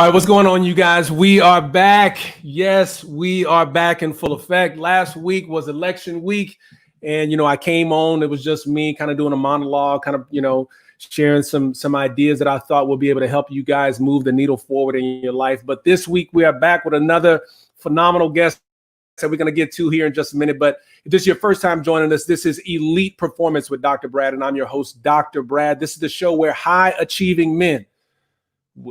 All right, what's going on, you guys? We are back. Yes, we are back in full effect. Last week was election week, and I came on. It was just me, kind of doing a monologue, kind of sharing some ideas that I thought would be able to help you guys move the needle forward in your life. But this week we are back with another phenomenal guest that we're going to get to here in just a minute. But if this is your first time joining us, this is Elite Performance with Dr. Brad, and I'm your host, Dr. Brad. This is the show where high achieving men,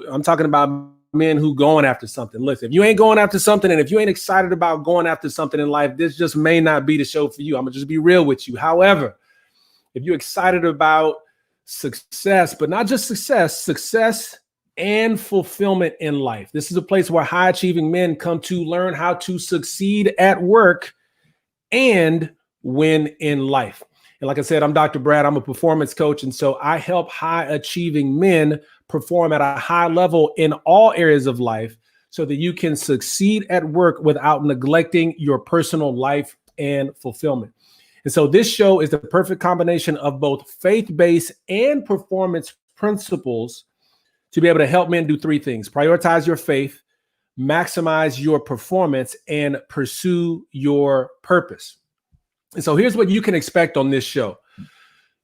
I'm talking about men who going after something. Listen, if you ain't going after something, and if you ain't excited about going after something in life, this just may not be the show for you. I'm gonna just be real with you. However, if you're excited about success, but not just success and fulfillment in life, this is a place where high achieving men come to learn how to succeed at work and win in life. And like I said, I'm Dr. Brad. I'm a performance coach. And so I help high achieving men perform at a high level in all areas of life so that you can succeed at work without neglecting your personal life and fulfillment. And so this show is the perfect combination of both faith-based and performance principles to be able to help men do three things: prioritize your faith, maximize your performance, and pursue your purpose. And so here's what you can expect on this show.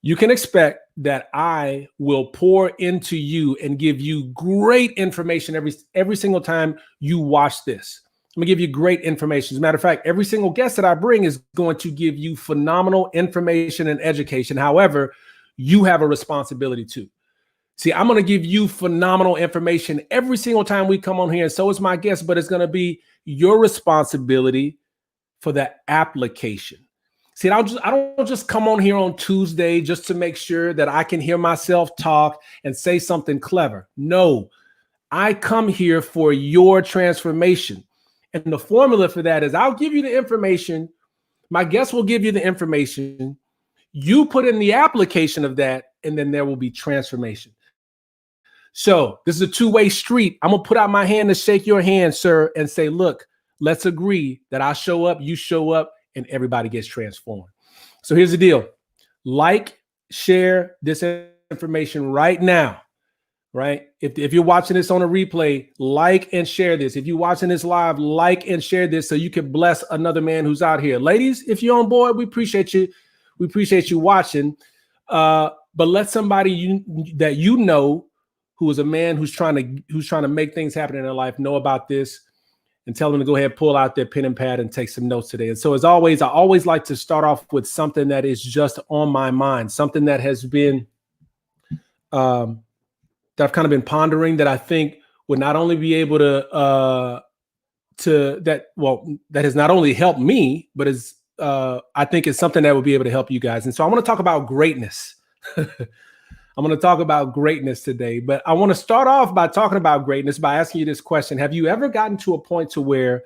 You can expect that I will pour into you and give you great information every single time you watch this. I'm gonna give you great information. As a matter of fact, every single guest that I bring is going to give you phenomenal information and education. However, you have a responsibility too. See, I'm gonna give you phenomenal information every single time we come on here, and so is my guest, but it's gonna be your responsibility for the application. See, I don't just come on here on Tuesday just to make sure that I can hear myself talk and say something clever. No, I come here for your transformation. And the formula for that is I'll give you the information. My guest will give you the information. You put in the application of that, and then there will be transformation. So this is a two-way street. I'm going to put out my hand to shake your hand, sir, and say, look, let's agree that I show up, you show up, and everybody gets transformed. So here's the deal. Like, share this information right now, right? If you're watching this on a replay, like and share this. If you're watching this live, like and share this so you can bless another man who's out here. Ladies, if you're on board, we appreciate you. We appreciate you watching. But let somebody that you know who is a man who's trying to make things happen in their life know about this, and tell them to go ahead and pull out their pen and pad and take some notes today. And so as always, I always like to start off with something that is just on my mind, something that has been, that I've kind of been pondering, that I think would not only be able that has not only helped me, but I think it's something that will be able to help you guys. And so I want to talk about greatness. I'm going to talk about greatness today, but I want to start off by talking about greatness by asking you this question. Have you ever gotten to a point to where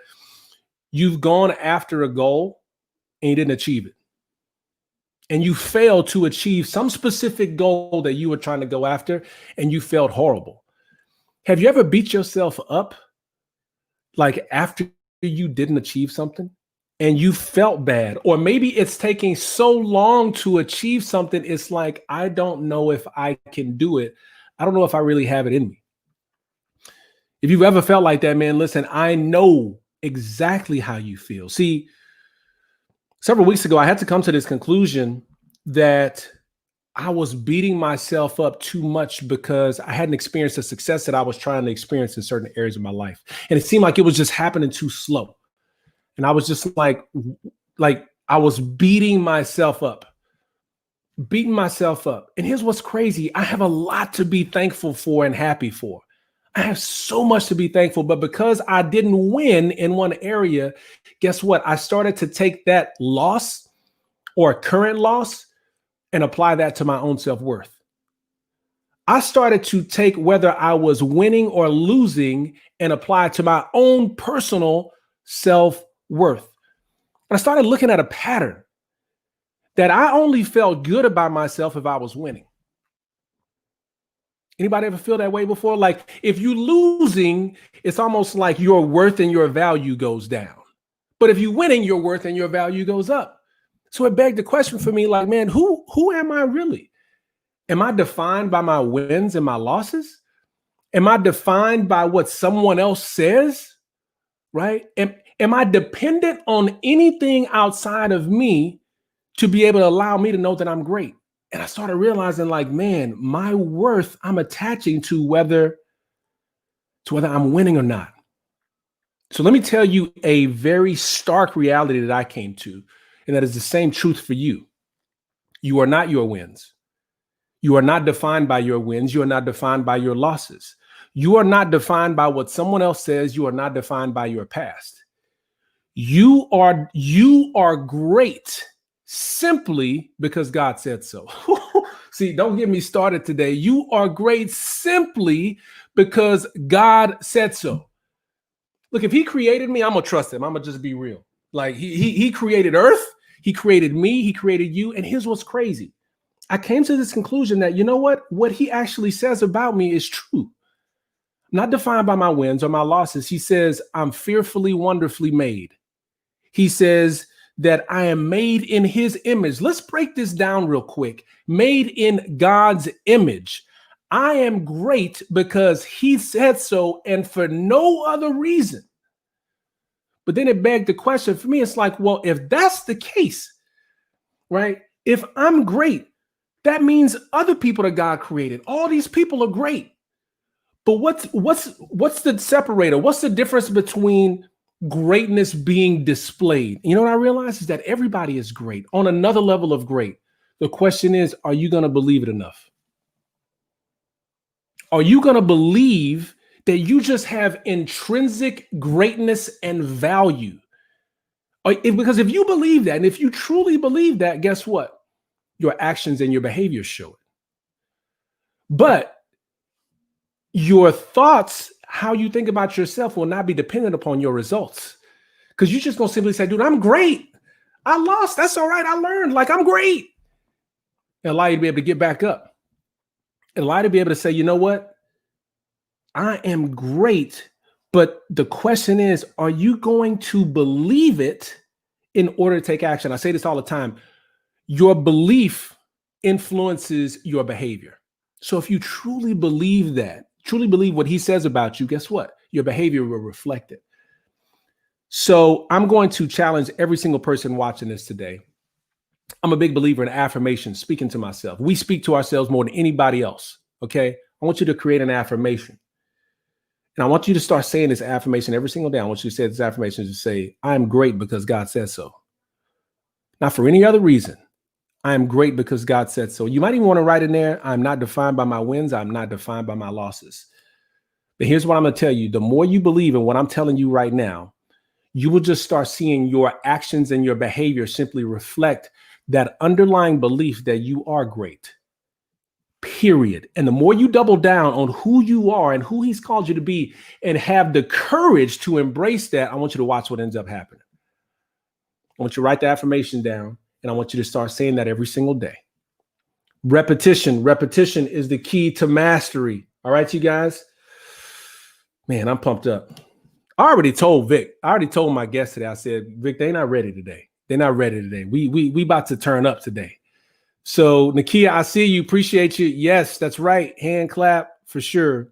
you've gone after a goal and you didn't achieve it? And you failed to achieve some specific goal that you were trying to go after, and you felt horrible. Have you ever beat yourself up like after you didn't achieve something? And you felt bad, or maybe it's taking so long to achieve something. It's like, I don't know if I can do it. I don't know if I really have it in me. If you've ever felt like that, man, listen, I know exactly how you feel. See, several weeks ago, I had to come to this conclusion that I was beating myself up too much because I hadn't experienced the success that I was trying to experience in certain areas of my life. And it seemed like it was just happening too slow. And I was just like I was beating myself up. And here's what's crazy. I have a lot to be thankful for and happy for. I have so much to be thankful, but because I didn't win in one area, guess what? I started to take that loss or current loss and apply that to my own self-worth. I started to take whether I was winning or losing and apply it to my own personal self-worth. And I started looking at a pattern that I only felt good about myself if I was winning. Anybody ever feel that way before? Like if you're losing, it's almost like your worth and your value goes down. But if you're winning, your worth and your value goes up. So it begged the question for me, like, man, who am I really? Am I defined by my wins and my losses? Am I defined by what someone else says? Right? Am I dependent on anything outside of me to be able to allow me to know that I'm great? And I started realizing, like, man, my worth I'm attaching to whether I'm winning or not. So let me tell you a very stark reality that I came to, and that is the same truth for you. You are not your wins. You are not defined by your wins. You are not defined by your losses. You are not defined by what someone else says. You are not defined by your past. You are great simply because God said so. See, don't get me started today. You are great simply because God said so. Look, if he created me, I'm gonna trust him. I'm gonna just be real. Like he created Earth, he created me, he created you. And here's what's crazy. I came to this conclusion that, you know what he actually says about me is true. I'm not defined by my wins or my losses. He says, I'm fearfully, wonderfully made. He says that I am made in his image. Let's break this down real quick. Made in God's image. I am great because he said so and for no other reason. But then it begged the question for me. It's like, well, if that's the case, right? If I'm great, that means other people that God created, all these people are great. But what's the separator? What's the difference between greatness being displayed? You know what I realized is that everybody is great on another level of great. The question is, are you going to believe it enough? Are you going to believe that you just have intrinsic greatness and value? Because if you believe that, and if you truly believe that, guess what? Your actions and your behaviors show it. But your thoughts, how you think about yourself, will not be dependent upon your results. Because you're just going to simply say, dude, I'm great. I lost. That's all right. I learned. Like, I'm great. And allow you to be able to get back up. And allow you to be able to say, you know what? I am great. But the question is, are you going to believe it in order to take action? I say this all the time. Your belief influences your behavior. So if you truly believe that, truly believe what he says about you, guess what? Your behavior will reflect it. So I'm going to challenge every single person watching this today. I'm a big believer in affirmation, speaking to myself. We speak to ourselves more than anybody else, okay? I want you to create an affirmation. And I want you to start saying this affirmation every single day. I want you to say this affirmation to say, I'm great because God said so. Not for any other reason. I am great because God said so. You might even want to write in there, I'm not defined by my wins. I'm not defined by my losses. But here's what I'm going to tell you. The more you believe in what I'm telling you right now, you will just start seeing your actions and your behavior simply reflect that underlying belief that you are great, period. And the more you double down on who you are and who he's called you to be and have the courage to embrace that, I want you to watch what ends up happening. I want you to write the affirmation down. And I want you to start saying that every single day. Repetition is the key to mastery. All right, you guys? Man, I'm pumped up. I already told my guest today, I said, Vic, they're not ready today. They're not ready today. We about to turn up today. So Nakia, I see you. Appreciate you. Yes, that's right. Hand clap for sure.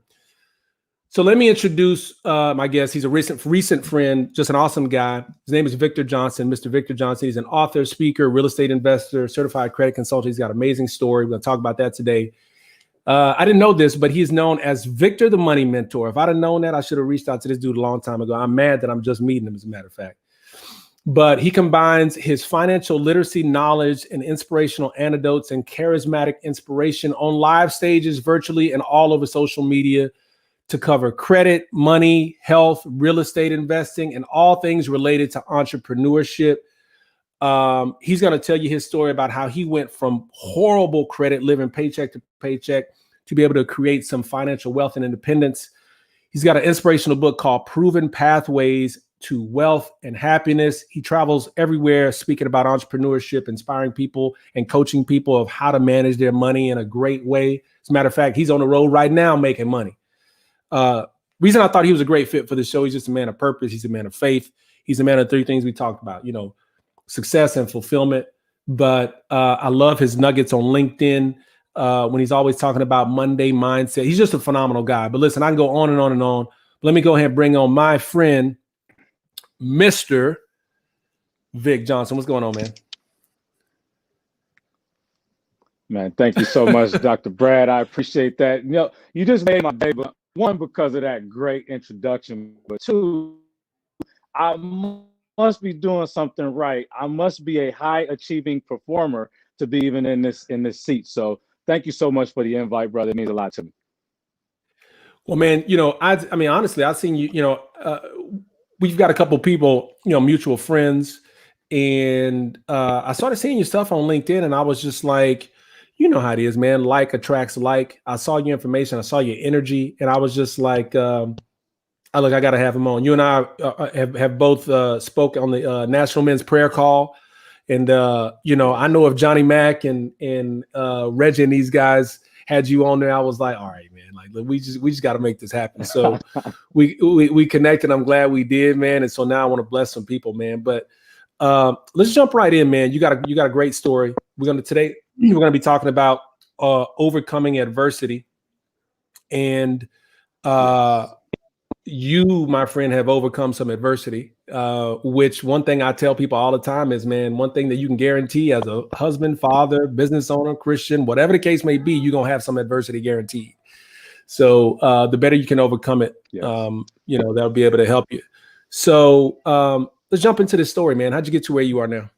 So let me introduce my guest. He's a recent friend, just an awesome guy. His name is Victor Johnson. Mr. Victor Johnson. He's an author, speaker, real estate investor, certified credit consultant. He's got an amazing story. We're going to talk about that today. I didn't know this, but he's known as Victor the Money Mentor. If I'd have known that, I should have reached out to this dude a long time ago. I'm mad that I'm just meeting him, as a matter of fact. But he combines his financial literacy knowledge and inspirational anecdotes and charismatic inspiration on live stages, virtually, and all over social media, to cover credit, money, health, real estate investing, and all things related to entrepreneurship. He's going to tell you his story about how he went from horrible credit, living paycheck to paycheck, to be able to create some financial wealth and independence. He's got an inspirational book called Proven Pathways to Wealth and Happiness. He travels everywhere speaking about entrepreneurship, inspiring people and coaching people of how to manage their money in a great way. As a matter of fact, he's on the road right now making money. Reason I thought he was a great fit for the show, he's just a man of purpose. He's a man of faith. He's a man of three things we talked about, you know, success and fulfillment. But I love his nuggets on LinkedIn. when he's always talking about Monday mindset. He's just a phenomenal guy. But listen, I can go on and on and on. Let me go ahead and bring on my friend, Mr. Vic Johnson. What's going on, man? Man, thank you so much, Dr. Brad. I appreciate that. You know, you just made my day, but one, because of that great introduction, but two, I must be doing something right. I must be a high achieving performer to be even in this seat. So thank you so much for the invite, brother. It means a lot to me. Well, man, you know, I mean, honestly, I've seen you, you know, we've got a couple people, you know, mutual friends, and I started seeing your stuff on LinkedIn, and I was just like, you know how it is, man. Like attracts like. I saw your information, I saw your energy, and I was just like, I got to have him on. You and I have both spoke on the National Men's Prayer Call, and you know, I know if Johnny Mack and Reggie and these guys had you on there, I was like, all right, man, like we just got to make this happen. So we connected. I'm glad we did, man. And so now I want to bless some people, man. But let's jump right in, man. You got a great story. Today we're gonna be talking about overcoming adversity, and you, my friend, have overcome some adversity, which one thing I tell people all the time is, man, one thing that you can guarantee as a husband, father, business owner, Christian, whatever the case may be, you're going to have some adversity guaranteed. So the better you can overcome it, Yes. You know, that'll be able to help you. So let's jump into this story, man. How'd you get to where you are now?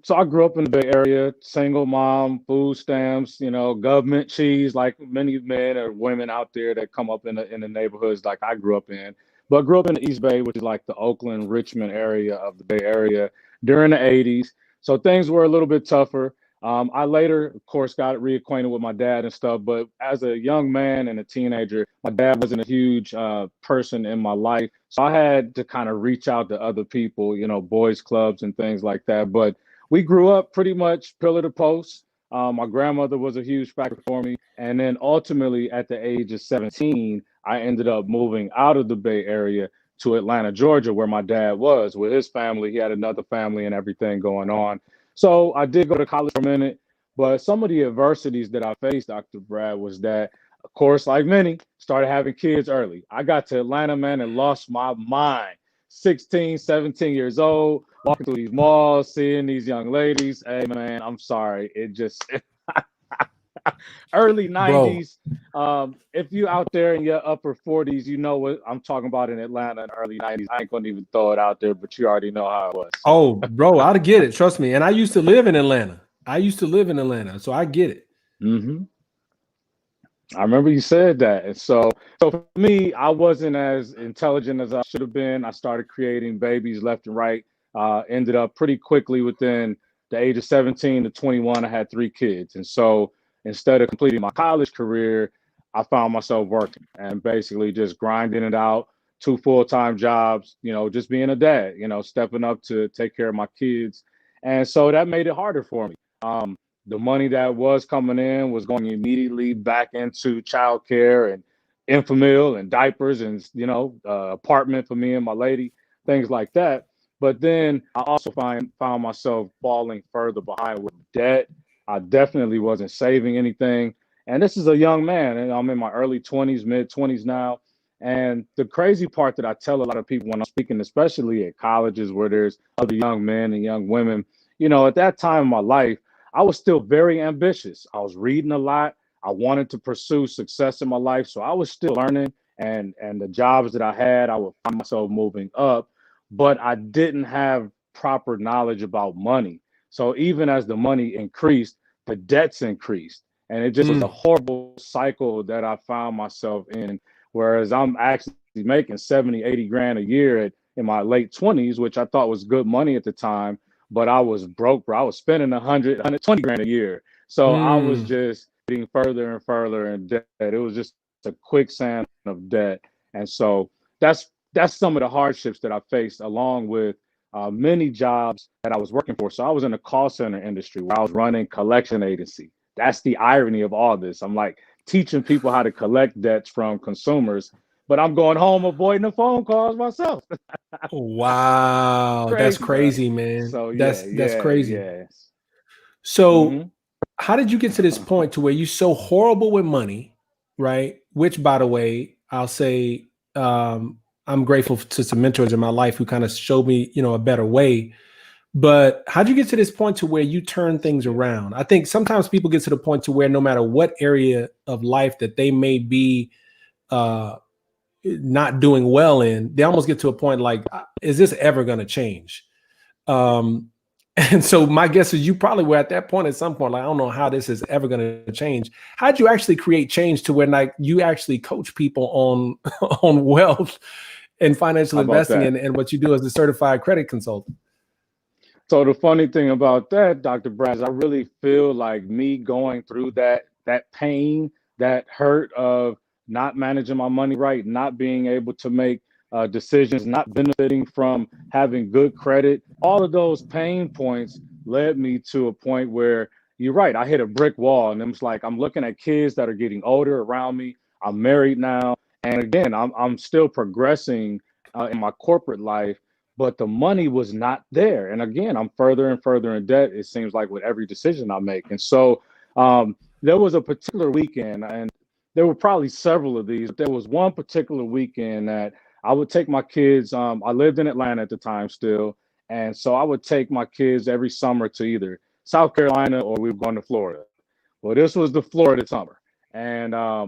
So I grew up in the Bay Area, single mom, food stamps, you know, government cheese, like many men or women out there that come up in the neighborhoods like I grew up in. But grew up in the East Bay, which is like the Oakland, Richmond area of the Bay Area during the 80s. So things were a little bit tougher. I later, of course, got reacquainted with my dad and stuff. But as a young man and a teenager, my dad wasn't a huge person in my life. So I had to kind of reach out to other people, you know, boys clubs and things like that. But we grew up pretty much pillar to post. My grandmother was a huge factor for me. And then ultimately at the age of 17, I ended up moving out of the Bay Area to Atlanta, Georgia, where my dad was with his family. He had another family and everything going on. So I did go to college for a minute, but some of the adversities that I faced, Dr. Brad, was that, of course, like many, started having kids early. I got to Atlanta, man, and lost my mind. 16, 17 years old, walking through these malls, seeing these young ladies. Hey, man, I'm sorry. It just early 90s. If you out there in your upper 40s, you know what I'm talking about in Atlanta in the early 90s. I ain't gonna even throw it out there, but you already know how it was. So. Oh, bro, I get it. Trust me. And I used to live in Atlanta. So I get it. Mm-hmm. I remember you said that. And so for me, I wasn't as intelligent as I should have been. I started creating babies left and right. Ended up pretty quickly within the age of 17 to 21, I had 3 kids. And so instead of completing my college career, I found myself working and basically just grinding it out, 2 full-time jobs, you know, just being a dad, you know, stepping up to take care of my kids. And so that made it harder for me. The money that was coming in was going immediately back into childcare and infant and diapers and, you know, apartment for me and my lady, things like that. But then I also found myself falling further behind with debt. I definitely wasn't saving anything. And this is a young man, and I'm in my early 20s, mid 20s now. And the crazy part that I tell a lot of people when I'm speaking, especially at colleges where there's other young men and young women, you know, at that time in my life, I was still very ambitious. I was reading a lot. I wanted to pursue success in my life. So I was still learning, and the jobs that I had, I would find myself moving up, but I didn't have proper knowledge about money. So even as the money increased, the debts increased. And it just was a horrible cycle that I found myself in. Whereas I'm actually making 70, 80 grand a year in my late 20s, which I thought was good money at the time. But I was broke, bro. I was spending 100, 120 grand a year. So I was just getting further and further in debt. It was just a quicksand of debt. And so that's some of the hardships that I faced, along with many jobs that I was working for. So I was in the call center industry where I was running collection agency. That's the irony of all this. I'm like teaching people how to collect debts from consumers, but I'm going home avoiding the phone calls myself. Wow, Crazy, that's crazy, bro. man. So That's crazy. yeah. So how did you get to this point to where you're so horrible with money, right? Which, by the way, I'll say, I'm grateful to some mentors in my life who kind of showed me, a better way. But how'd you get to this point to where you turn things around? I think sometimes people get to the point to where no matter what area of life that they may be not doing well in, they almost get to a point like, is this ever going to change? And so my guess is you probably were at that point at some point, like, I don't know how this is ever going to change. How'd you actually create change to where like you actually coach people on on wealth and financial investing and what you do as a certified credit consultant? So the funny thing about that, Dr. Braz, I really feel like me going through that pain, that hurt of not managing my money right, not being able to make decisions, not benefiting from having good credit, all of those pain points led me to a point where you're right. I hit a brick wall, and it was like I'm looking at kids that are getting older around me. I'm married now, and again, I'm still progressing in my corporate life, but the money was not there. And again, I'm further and further in debt, it seems like, with every decision I make. And so there was a particular weekend, and there were probably several of these, but there was one particular weekend that I would take my kids. I lived in Atlanta at the time still. And so I would take my kids every summer to either South Carolina or we were going to Florida. Well, this was the Florida summer. And I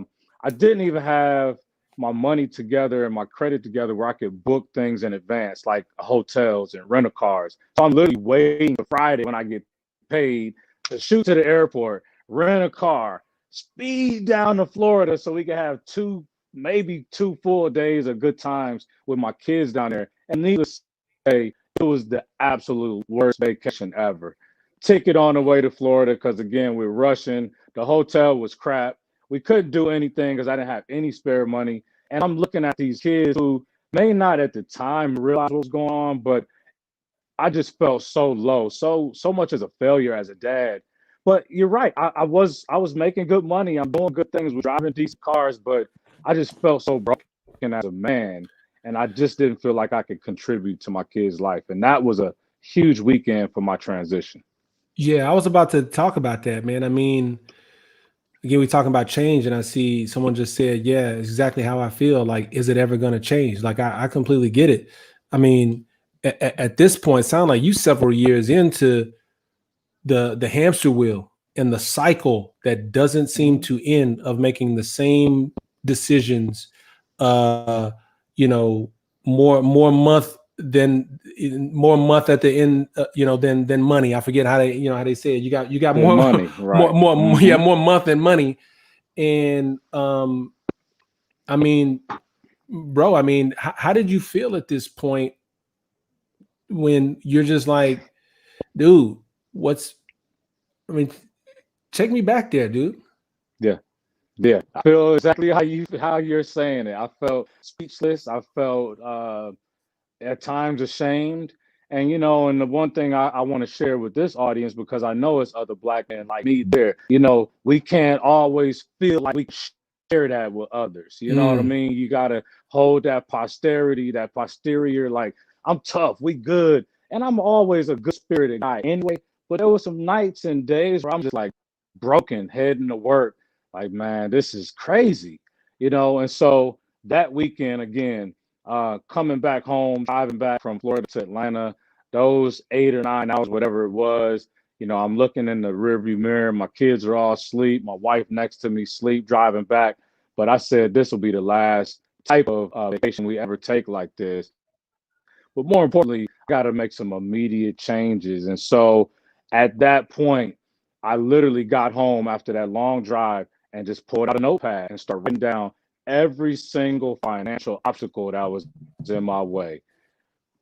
didn't even have my money together and my credit together where I could book things in advance, like hotels and rental cars. So I'm literally waiting for Friday when I get paid to shoot to the airport, rent a car, speed down to Florida so we can have maybe 2 full days of good times with my kids down there. And needless to say, it was the absolute worst vacation ever. Ticket on the way to Florida because, again, we were rushing. The hotel was crap. We couldn't do anything because I didn't have any spare money. And I'm looking at these kids who may not at the time realize what was going on, but I just felt so low, so much as a failure as a dad. But you're right. I was making good money. I'm doing good things. We're driving decent cars, but I just felt so broken as a man. And I just didn't feel like I could contribute to my kids' life. And that was a huge weekend for my transition. Yeah, I was about to talk about that, man. I mean, again, we're talking about change, and I see someone just said, yeah, it's exactly how I feel. Like, is it ever going to change? Like, I completely get it. I mean, at this point, sound like you several years into the hamster wheel and the cycle that doesn't seem to end of making the same decisions, more month at the end, than money. I forget how they say it. You got more money, right? more month than money. And I mean, bro, I mean, how did you feel at this point when you're just like, dude, take me back there, dude. Yeah. I feel exactly how you're saying it. I felt speechless. I felt at times ashamed. And and the one thing I want to share with this audience, because I know it's other Black men like me there, we can't always feel like we share that with others. You know what I mean? You got to hold that posterity, that posterior, like, I'm tough, we good. And I'm always a good spirited guy anyway. But there were some nights and days where I'm just like broken, heading to work, like, man, this is crazy, And so that weekend, again, coming back home, driving back from Florida to Atlanta, those 8 or 9 hours, whatever it was, I'm looking in the rearview mirror. My kids are all asleep. My wife next to me, sleep, driving back. But I said, this will be the last type of vacation we ever take like this. But more importantly, I got to make some immediate changes. And so at that point, I literally got home after that long drive and just pulled out a notepad and started writing down every single financial obstacle that was in my way.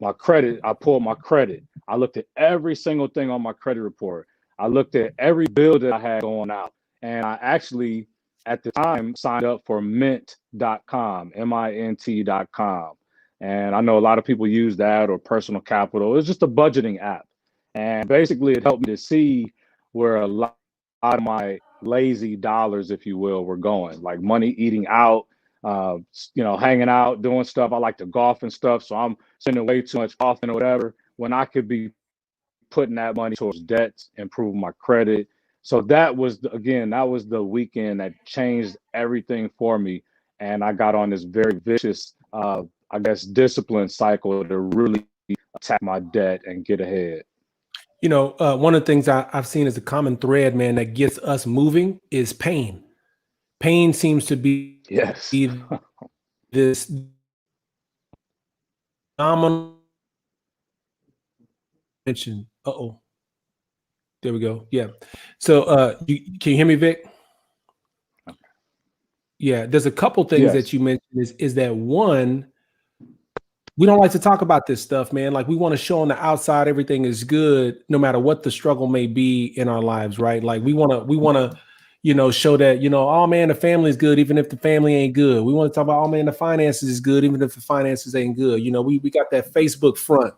My credit, I pulled my credit. I looked at every single thing on my credit report. I looked at every bill that I had going out. And I actually, at the time, signed up for mint.com, mint.com. And I know a lot of people use that, or Personal Capital. It's just a budgeting app. And basically, it helped me to see where a lot of my lazy dollars, if you will, were going, like money eating out, hanging out, doing stuff. I like to golf and stuff. So I'm spending way too much golfing or whatever when I could be putting that money towards debts, improving my credit. So that was that was the weekend that changed everything for me. And I got on this very vicious, I guess, discipline cycle to really attack my debt and get ahead. You know, one of the things I've seen as a common thread, man, that gets us moving is pain. Pain seems to be Yes. this phenomenal mention. Uh-oh. There we go. Yeah. So can you hear me, Vic? Yeah, there's a couple things that you mentioned is that one, we don't like to talk about this stuff, man. Like we want to show on the outside everything is good, no matter what the struggle may be in our lives, right? Like we want to, you know, show that, you know, oh man, the family is good, even if the family ain't good. We want to talk about, oh man, the finances is good, even if the finances ain't good. You know, we got that Facebook front,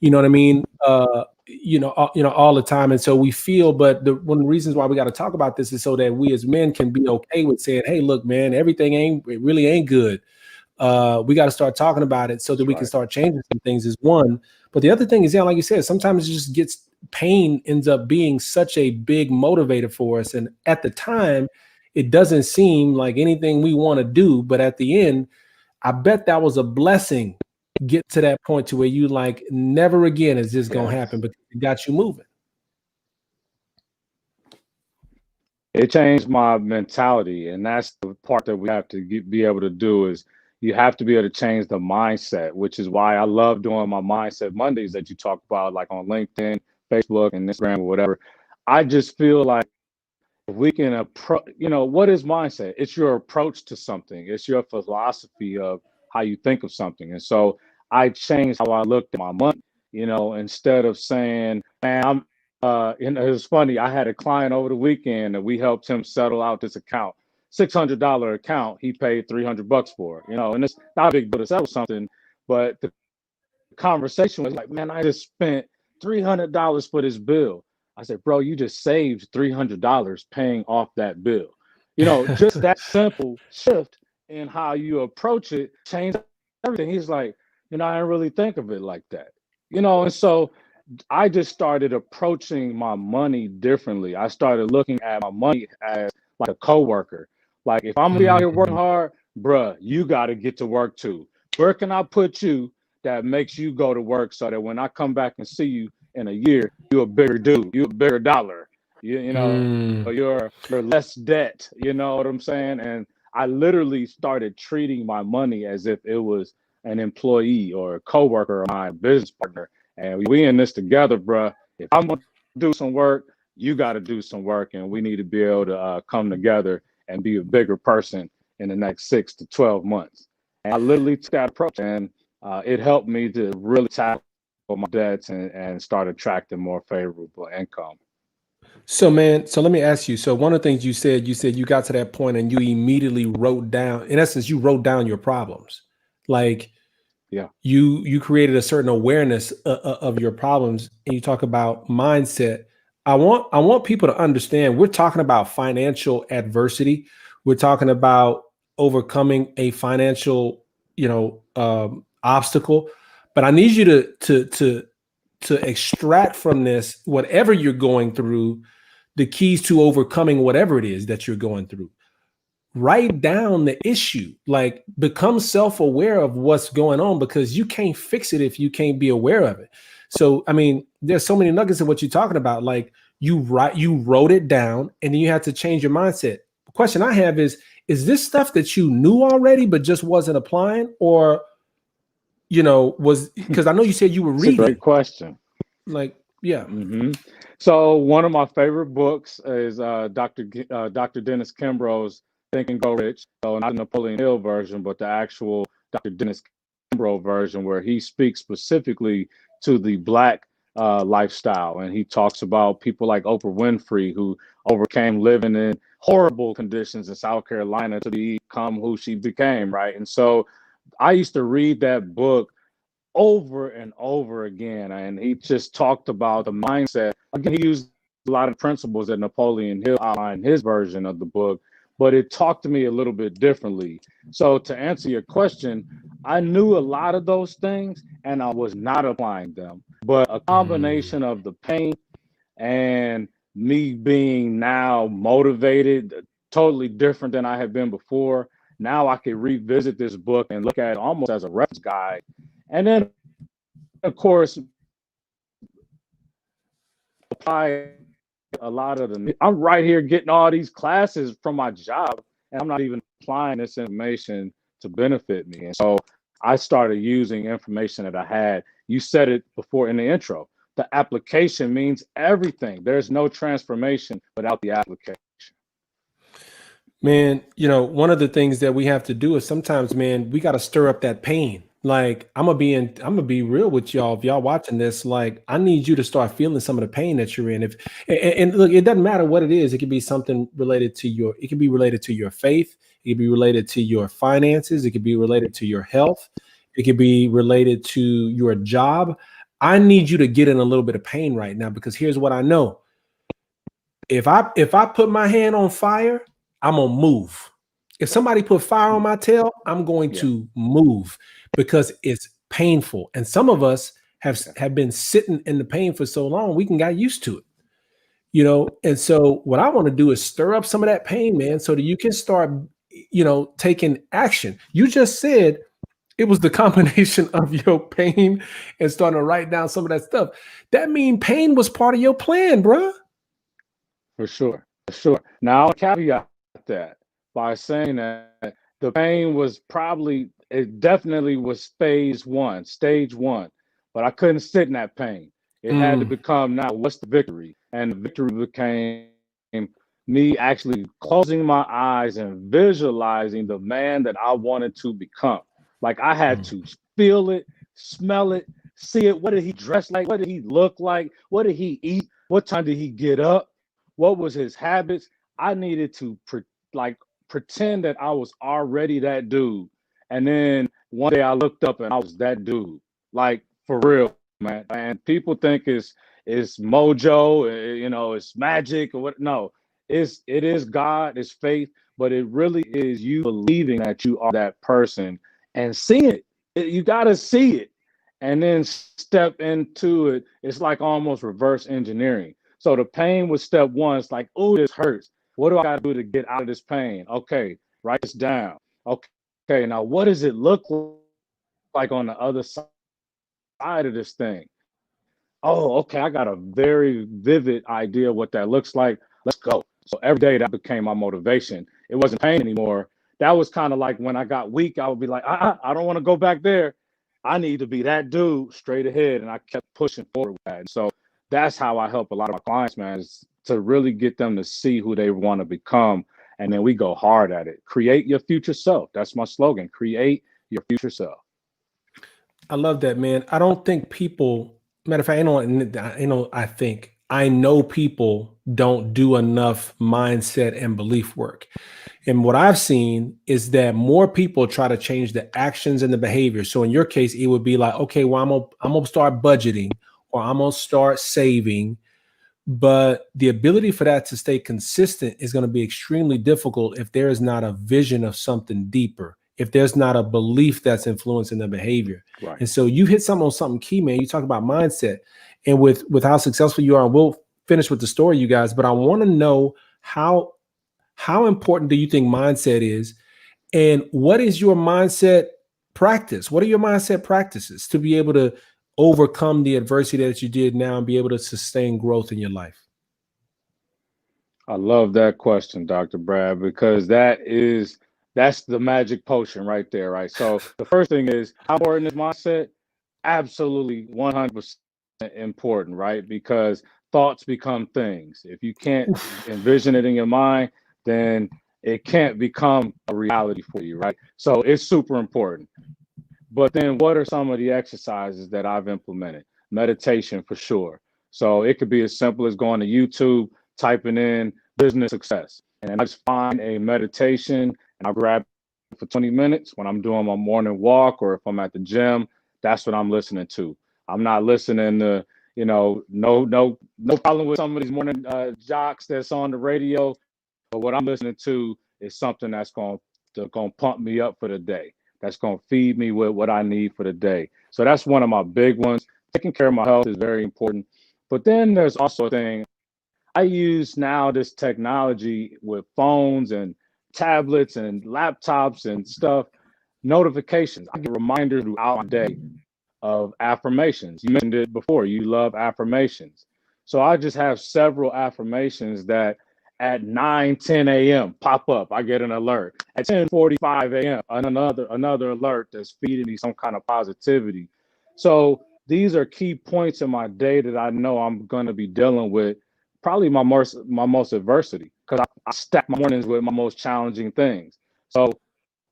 you know what I mean? You know, all the time. And so we feel, but one of the reasons why we got to talk about this is so that we as men can be okay with saying, hey, look, man, it really ain't good. We got to start talking about it so that we can start changing some things is one. But the other thing is, yeah, like you said, sometimes it just pain ends up being such a big motivator for us. And at the time, it doesn't seem like anything we want to do. But at the end, I bet that was a blessing. Get to that point to where you like, never again is this going to happen, because it got you moving. It changed my mentality. And that's the part that we have to be able to do is you have to be able to change the mindset, which is why I love doing my Mindset Mondays that you talk about, like on LinkedIn, Facebook, and Instagram or whatever. I just feel like if we can approach, you know, what is mindset? It's your approach to something. It's your philosophy of how you think of something. And so I changed how I looked at my money, you know, instead of saying, man, and it was funny. I had a client over the weekend that we helped him settle out this account, $600 account. He paid $300 for, you know, and it's not a big deal to settle something, but the conversation was like, man, I just spent $300 for this bill. I said, bro, you just saved $300 paying off that bill. You know, just that simple shift in how you approach it changed everything. He's like, you know, I didn't really think of it like that. You know, and so I just started approaching my money differently. I started looking at my money as like a coworker. Like if I'm gonna be out here working hard, bruh, you got to get to work too. Where can I put you that makes you go to work so that when I come back and see you in a year, you're a bigger dude, you're a bigger dollar, you know, you're less debt, you know what I'm saying? And I literally started treating my money as if it was an employee or a coworker or my business partner. And we in this together, bruh. If I'm gonna do some work, you got to do some work, and we need to be able to come together and be a bigger person in the next 6 to 12 months. And I literally took that approach, and it helped me to really tackle my debts and start attracting more favorable income. So, man, so let me ask you. So one of the things you said you got to that point and you immediately wrote down, in essence, you wrote down your problems. Like, yeah, you created a certain awareness of your problems, and you talk about mindset. I want people to understand we're talking about financial adversity. We're talking about overcoming a financial, obstacle. But I need you to extract from this, whatever you're going through, the keys to overcoming whatever it is that you're going through. Write down the issue, like become self-aware of what's going on, because you can't fix it if you can't be aware of it. So, I mean, there's so many nuggets of what you're talking about. Like you wrote it down and then you had to change your mindset. The question I have is this stuff that you knew already, but just wasn't applying, or, was, because I know you said you were reading. It's a great question. Like, yeah. Mm-hmm. So one of my favorite books is Dr. Dennis Kimbro's Think and Go Rich. So not the Napoleon Hill version, but the actual Dr. Dennis Kimbro version, where he speaks specifically to the Black lifestyle. And he talks about people like Oprah Winfrey, who overcame living in horrible conditions in South Carolina to become who she became, right? And so I used to read that book over and over again. And he just talked about the mindset. Again, he used a lot of principles that Napoleon Hill outlined in his version of the book, but it talked to me a little bit differently. So to answer your question, I knew a lot of those things and I was not applying them. But a Mm. combination of the pain and me being now motivated, totally different than I had been before. Now I could revisit this book and look at it almost as a reference guide. And then, of course, apply a lot of the. I'm right here getting all these classes from my job, and I'm not even applying this information to benefit me. And so I started using information that I had. You said it before in the intro. The application means everything. There's no transformation without the application. Man, one of the things that we have to do is sometimes, man, we got to stir up that pain. Like I'm gonna be real with y'all. If y'all watching this, like I need you to start feeling some of the pain that you're in. If and look, it doesn't matter what it is. It could be something related to it could be related to your faith. It could be related to your finances. It could be related to your health. It could be related to your job. I need you to get in a little bit of pain right now because here's what I know. If I put my hand on fire, I'm gonna move. If somebody put fire on my tail, I'm going Yeah. to move because it's painful. And some of us have been sitting in the pain for so long, we can got used to it. And so what I want to do is stir up some of that pain, man, so that you can start, taking action. You just said it was the combination of your pain and starting to write down some of that stuff. That means pain was part of your plan, bruh. For sure. For sure. Now, I'll caveat that by saying that the pain was it definitely was stage one, but I couldn't sit in that pain. It had to Mm, become now, what's the victory? And the victory became me actually closing my eyes and visualizing the man that I wanted to become. Like I had mm. to feel it, smell it, see it. What did he dress like? What did he look like? What did he eat? What time did he get up? What was his habits? I needed to pretend that I was already that dude. And then one day I looked up and I was that dude. Like for real, man. And people think it's mojo, it's magic or what. No, it is God, it's faith, but it really is you believing that you are that person and seeing it. You gotta see it and then step into it. It's like almost reverse engineering. So the pain was step one. It's like, oh, this hurts. What do I got to do to get out of this pain? Okay, write this down. Okay, now what does it look like on the other side of this thing? Oh, okay, I got a very vivid idea what that looks like. Let's go. So every day that became my motivation. It wasn't pain anymore. That was kind of like when I got weak, I would be like, I don't want to go back there. I need to be that dude straight ahead. And I kept pushing forward with that. And so that's how I help a lot of my clients, man, is to really get them to see who they want to become. And then we go hard at it. Create your future self. That's my slogan. Create your future self. I love that, man. I don't think people, matter of fact, I know people don't do enough mindset and belief work. And what I've seen is that more people try to change the actions and the behavior. So in your case, it would be like, okay, well, I'm gonna start budgeting or I'm gonna start saving. But the ability for that to stay consistent is going to be extremely difficult if there is not a vision of something deeper, if there's not a belief that's influencing the behavior. Right. And so you hit something on something key, man. You talk about mindset and with how successful you are. And we'll finish with the story, you guys, but I want to know how important do you think mindset is? And what is your mindset practice? What are your mindset practices to be able to overcome the adversity that you did now and be able to sustain growth in your life? I love that question, Dr. Brad, because that's the magic potion right there, right? So the first thing is how important is mindset? Absolutely 100% important, right? Because thoughts become things. If you can't Oof. envision it in your mind, then it can't become a reality for you, right? So it's super important. But then what are some of the exercises that I've implemented? Meditation for sure. So it could be as simple as going to YouTube, typing in business success. And I just find a meditation and I'll grab it for 20 minutes when I'm doing my morning walk or if I'm at the gym. That's what I'm listening to. I'm not listening to, no problem with some of these morning jocks that's on the radio. But what I'm listening to is something that's going to pump me up for the day. That's going to feed me with what I need for the day. So that's one of my big ones. Taking care of my health is very important. But then there's also a thing. I use now this technology with phones and tablets and laptops and stuff, notifications. I get reminders throughout my day of affirmations. You mentioned it before. You love affirmations. So I just have several affirmations that at 9, 10 a.m. pop up. I get an alert. At 10:45 a.m., another alert that's feeding me some kind of positivity. So these are key points in my day that I know I'm going to be dealing with probably my most adversity, because I stack my mornings with my most challenging things. So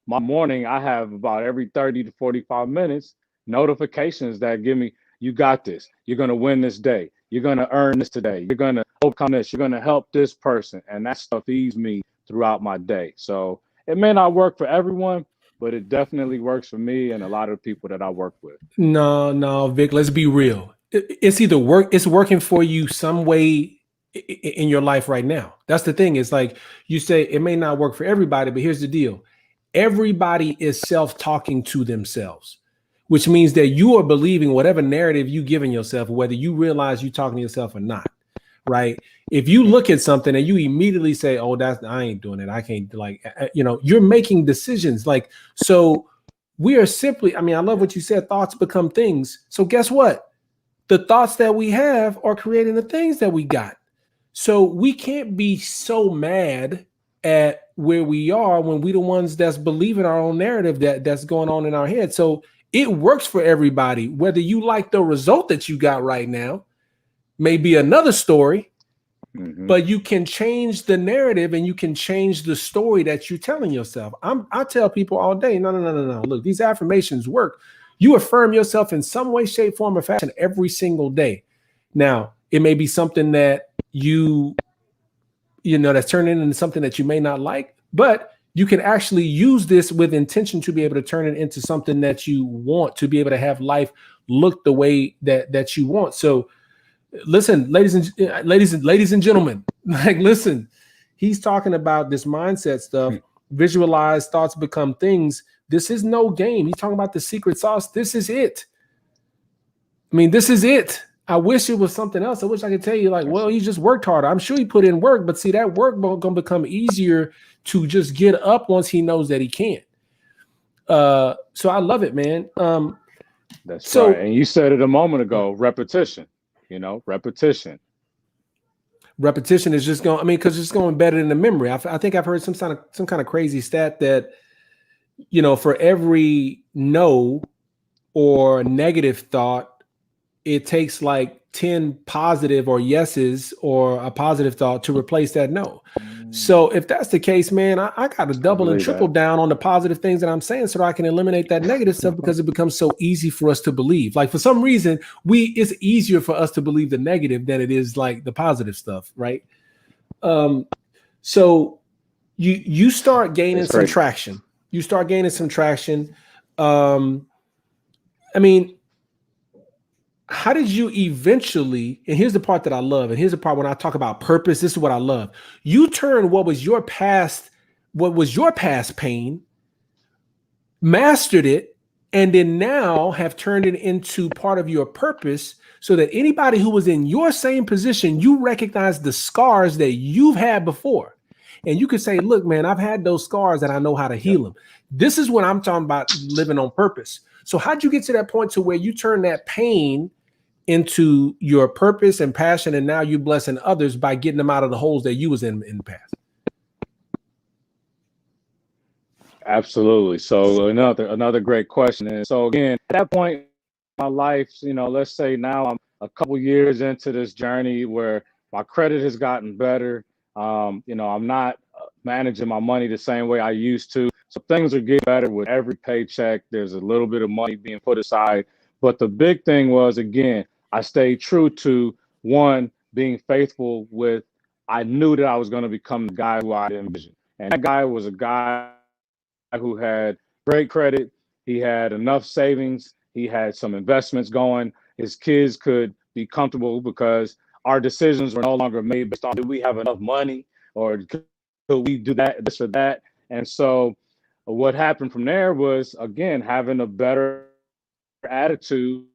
my morning, I have about every 30 to 45 minutes notifications that give me, you got this. You're going to win this day. You're going to earn this today. You're going to overcome this. You're going to help this person. And that stuff feeds me throughout my day. So it may not work for everyone, but it definitely works for me and a lot of people that I work with. No, Vic, let's be real. It's either it's working for you some way in your life right now. That's the thing. It's like you say it may not work for everybody, but here's the deal. Everybody is self-talking to themselves, which means that you are believing whatever narrative you giving yourself, whether you realize you're talking to yourself or not, right? If you look at something and you immediately say, oh, I ain't doing it. I can't, like, you're making decisions. Like, so we are simply, I love what you said, thoughts become things. So guess what? The thoughts that we have are creating the things that we got. So we can't be so mad at where we are when we the ones that's believing our own narrative that's going on in our head. So it works for everybody. Whether you like the result that you got right now may be another story, but you can change the narrative and you can change the story that you're telling yourself. I tell people all day, no. Look, these affirmations work. You affirm yourself in some way, shape, form, or fashion every single day. Now, it may be something that that's turning into something that you may not like, but you can actually use this with intention to be able to turn it into something that you want, to be able to have life look the way that you want. So listen, ladies and gentlemen, like, listen, he's talking about this mindset stuff, visualize, thoughts become things. This is no game. He's talking about the secret sauce. This is it. This is it. I wish it was something else. I wish I could tell you, like, well, he just worked harder. I'm sure he put in work, but see, that work going to become easier to just get up once he knows that he can. So I love it, man. That's right. And you said it a moment ago, repetition, repetition. Repetition is just going, because it's going better than the memory. I think I've heard some kind of crazy stat that, for every no or negative thought, it takes like 10 positive or yeses or a positive thought to replace that no. So if that's the case, man, I got to double and triple down on the positive things that I'm saying so that I can eliminate that negative stuff, because it becomes so easy for us to believe. Like, for some reason, it's easier for us to believe the negative than it is like the positive stuff, right? So you start gaining some traction. You start gaining some traction. How did you eventually, and here's the part that I love, and here's the part when I talk about purpose, this is what I love. You turn what was your past pain, mastered it, and then now have turned it into part of your purpose, so that anybody who was in your same position, you recognize the scars that you've had before. And you could say, look, man, I've had those scars and I know how to heal them. This is what I'm talking about, living on purpose. So how'd you get to that point to where you turn that pain into your purpose and passion, and now you're blessing others by getting them out of the holes that you was in the past? Absolutely. So another great question. And so again, at that point in my life, let's say now I'm a couple years into this journey where my credit has gotten better. I'm not managing my money the same way I used to. So things are getting better with every paycheck. There's a little bit of money being put aside. But the big thing was, again, I stayed true to, one, being faithful with, I knew that I was going to become the guy who I envisioned. And that guy was a guy who had great credit. He had enough savings. He had some investments going. His kids could be comfortable because our decisions were no longer made based on, do we have enough money, or could could we do that, this or that? And so what happened from there was, again, having a better attitude.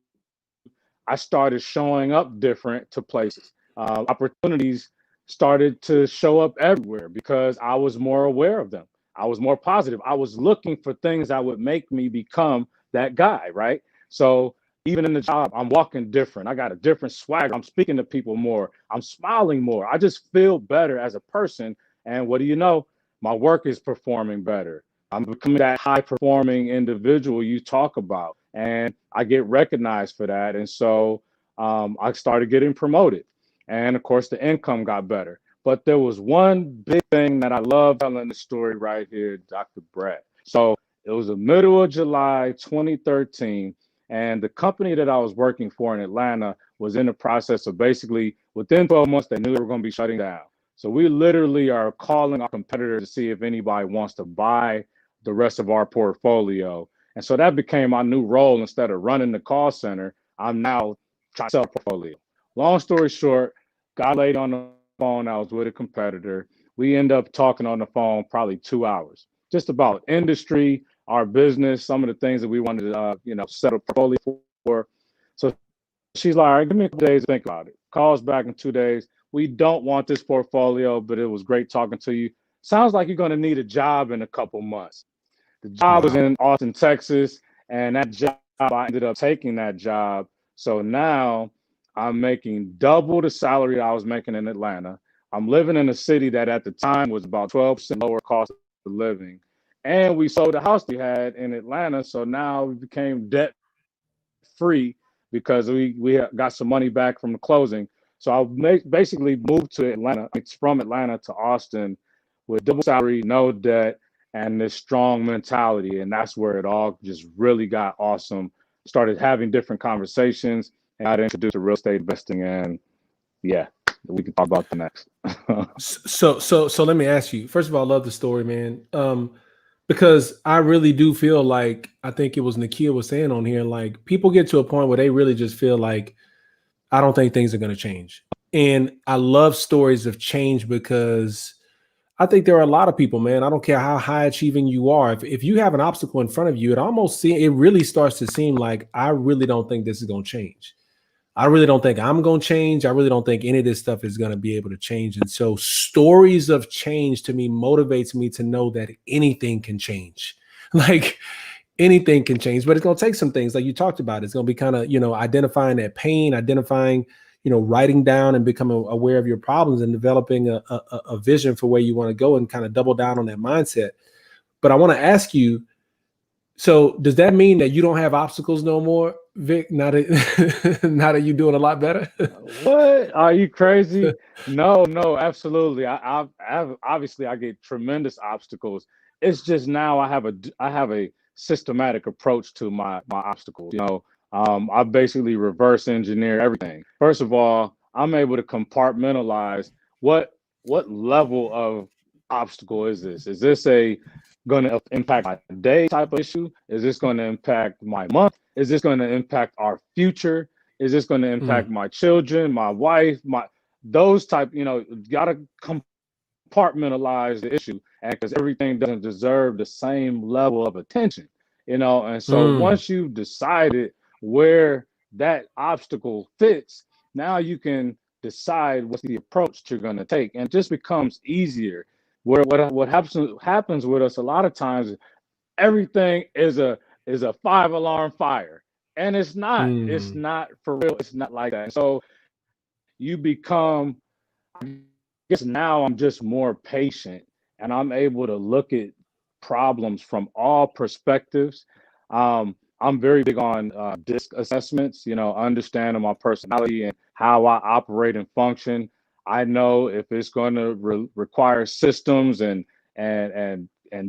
I started showing up different to places. Opportunities started to show up everywhere because I was more aware of them. I was more positive. I was looking for things that would make me become that guy, right? So even in the job, I'm walking different. I got a different swagger. I'm speaking to people more. I'm smiling more. I just feel better as a person. And what do you know? My work is performing better. I'm becoming that high performing individual you talk about, and I get recognized for that. And so I started getting promoted, and of course the income got better. But there was one big thing that I love telling the story right here, Dr. Brett. So it was the middle of July 2013, and the company that I was working for in Atlanta was in the process of, basically within 12 months, they knew they were going to be shutting down. So we literally are calling our competitors to see if anybody wants to buy the rest of our portfolio. And so that became my new role. Instead of running the call center, I'm now trying to sell portfolio. Long story short, got laid on the phone. I was with a competitor. We end up talking on the phone probably 2 hours, just about industry, our business, some of the things that we wanted to, set a portfolio for. So she's like, all right, give me a couple days to think about it. Calls back in 2 days. We don't want this portfolio, but it was great talking to you. Sounds like you're going to need a job in a couple months. The job was in Austin, Texas, and that job, I ended up taking that job. So now I'm making double the salary I was making in Atlanta. I'm living in a city that at the time was about 12% lower cost of living. And we sold the house we had in Atlanta. So now we became debt free because we got some money back from the closing. So I basically moved to Atlanta. It's from Atlanta to Austin with double salary, no debt, and this strong mentality. And that's where it all just really got awesome. Started having different conversations and got introduced to real estate investing. And yeah, we can talk about the next. So let me ask you. First of all, I love the story, man. Because I really do feel like, I think it was Nakia was saying on here, like people get to a point where they really just feel like, I don't think things are going to change. And I love stories of change because I think there are a lot of people, man. I don't care how high achieving you are. If you have an obstacle in front of you, it really starts to seem like, I really don't think this is going to change. I really don't think I'm going to change. I really don't think any of this stuff is going to be able to change. And so stories of change to me motivates me to know that anything can change. Like anything can change, but it's going to take some things like you talked about. It's going to be kind of, identifying that pain, identifying, writing down and becoming aware of your problems and developing a vision for where you want to go and kind of double down on that mindset. But I want to ask you, so does that mean that you don't have obstacles no more, Vic? Now that now that you're doing a lot better? What? Are you crazy? No, absolutely. Obviously I get tremendous obstacles. It's just now I have a systematic approach to my obstacles. I basically reverse engineer everything. First of all, I'm able to compartmentalize what level of obstacle is this? Is this going to impact my day type of issue? Is this going to impact my month? Is this going to impact our future? Is this going to impact my children, my wife, those type, got to compartmentalize the issue, and because everything doesn't deserve the same level of attention, and so once you've decided where that obstacle fits, now you can decide what's the approach you're going to take, and it just becomes easier. Where what happens with us a lot of times, everything is a 5 alarm fire, and it's not for real. It's not like that. So you become, I guess now I'm just more patient, and I'm able to look at problems from all perspectives. I'm very big on DISC assessments, understanding my personality and how I operate and function. I know if it's going to require systems and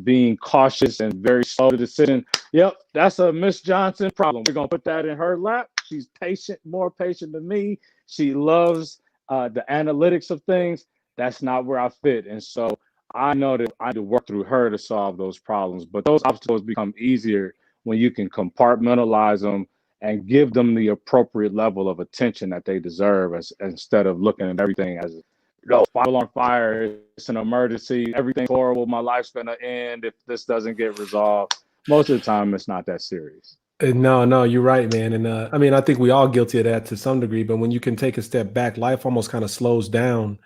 being cautious and very slow to decision. Yep, that's a Miss Johnson problem. We're gonna put that in her lap. She's patient, more patient than me. She loves the analytics of things. That's not where I fit, and so I know that I have to work through her to solve those problems. But those obstacles become easier when you can compartmentalize them and give them the appropriate level of attention that they deserve, instead of looking at everything as fire alarm fire, it's an emergency, everything's horrible, my life's gonna end if this doesn't get resolved. Most of the time, it's not that serious. No, you're right, man. And I mean, I think we all guilty of that to some degree, but when you can take a step back, life almost kind of slows down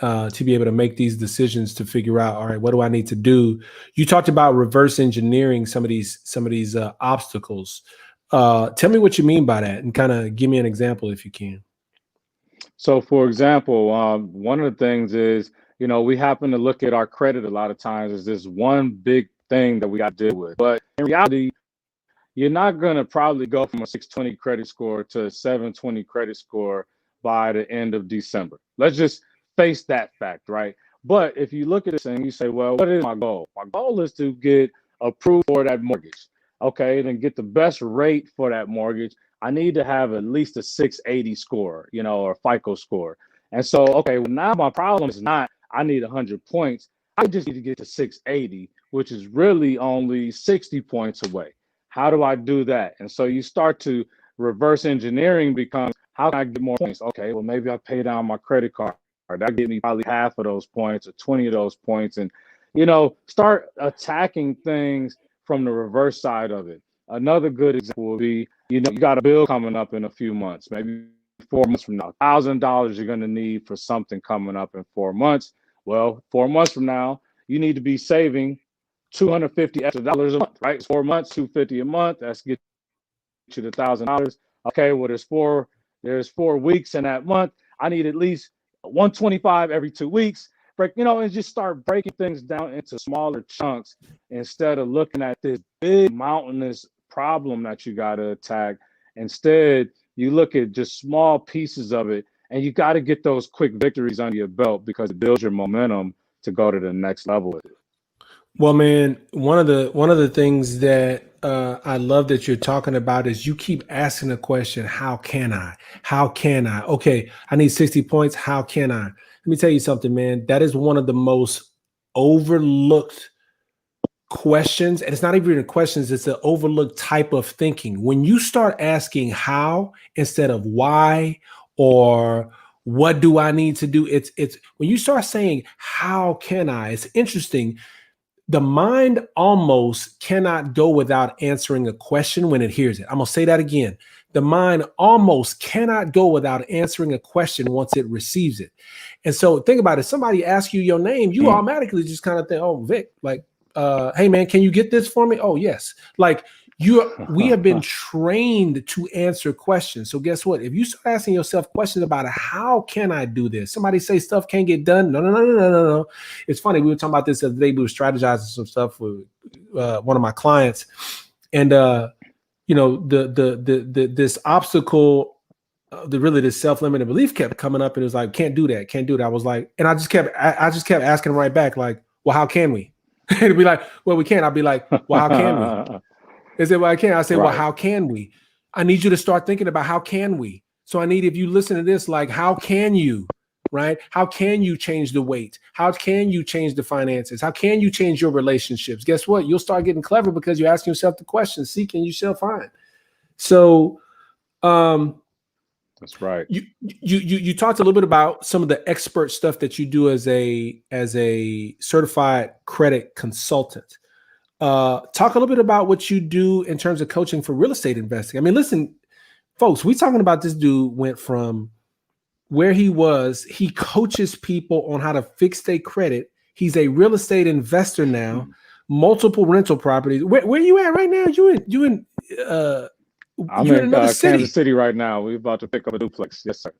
to be able to make these decisions to figure out, all right, what do I need to do? You talked about reverse engineering some of these obstacles. Tell me what you mean by that and kind of give me an example if you can. So, for example, one of the things is, we happen to look at our credit a lot of times as this one big thing that we got to deal with. But in reality, you're not going to probably go from a 620 credit score to a 720 credit score by the end of December. Let's just face that fact, right? But if you look at this and you say, well, what is my goal? My goal is to get approved for that mortgage. Okay, then get the best rate for that mortgage. I need to have at least a 680 score, or FICO score. And so, okay, well, now my problem is not I need 100 points. I just need to get to 680, which is really only 60 points away. How do I do that? And so you start to reverse engineering becomes, how can I get more points? Okay, well, maybe I pay down my credit card. That get me probably half of those points or 20 of those points. And, start attacking things from the reverse side of it. Another good example would be, you got a bill coming up in a few months, maybe 4 months from now, $1,000 you're going to need for something coming up in 4 months. Well, 4 months from now, you need to be saving $250 extra a month, right? 4 months, $250 a month. That's get you to $1,000. Okay, well, there's 4 weeks in that month. I need at least 125 every 2 weeks. And just start breaking things down into smaller chunks instead of looking at this big mountainous problem that you got to attack. Instead, you look at just small pieces of it, and you got to get those quick victories under your belt because it builds your momentum to go to the next level with it. Well, man, one of the things that I love that you're talking about is you keep asking the question, how can I? How can I? Okay, I need 60 points. How can I? Let me tell you something, man. That is one of the most overlooked questions. And it's not even questions, it's an overlooked type of thinking. When you start asking how instead of why or what do I need to do? It's when you start saying, how can I? It's interesting. The mind almost cannot go without answering a question when it hears it. I'm going to say that again. The mind almost cannot go without answering a question once it receives it. And so think about it. Somebody asks you your name, you automatically just kind of think, oh, Vic, like, hey, man, can you get this for me? Oh, yes. Like we have been trained to answer questions. So guess what? If you start asking yourself questions about how can I do this? Somebody say stuff can't get done. No. It's funny. We were talking about this the other day. We were strategizing some stuff with one of my clients. And, this obstacle, this self-limiting belief kept coming up and it was like, can't do that. I was like, and I just kept asking right back, like, well, how can we? It'd be like, well, we can't. I'll be like, well, how can we? Is it, well, I can't. I say, right. Well, how can we? I need you to start thinking about how can we? So I need, if you listen to this, like, how can you, right? How can you change the weight? How can you change the finances? How can you change your relationships? Guess what? You'll start getting clever because you're asking yourself the question, seek and you shall find. So, that's right. You talked a little bit about some of the expert stuff that you do as a certified credit consultant. Talk a little bit about what you do in terms of coaching for real estate investing. I mean, listen, folks, we're talking about this dude went from where he was. He coaches people on how to fix their credit. He's a real estate investor now, multiple rental properties. Where you at right now? I'm in another city. Kansas City right now. We're about to pick up a duplex. Yes, sir.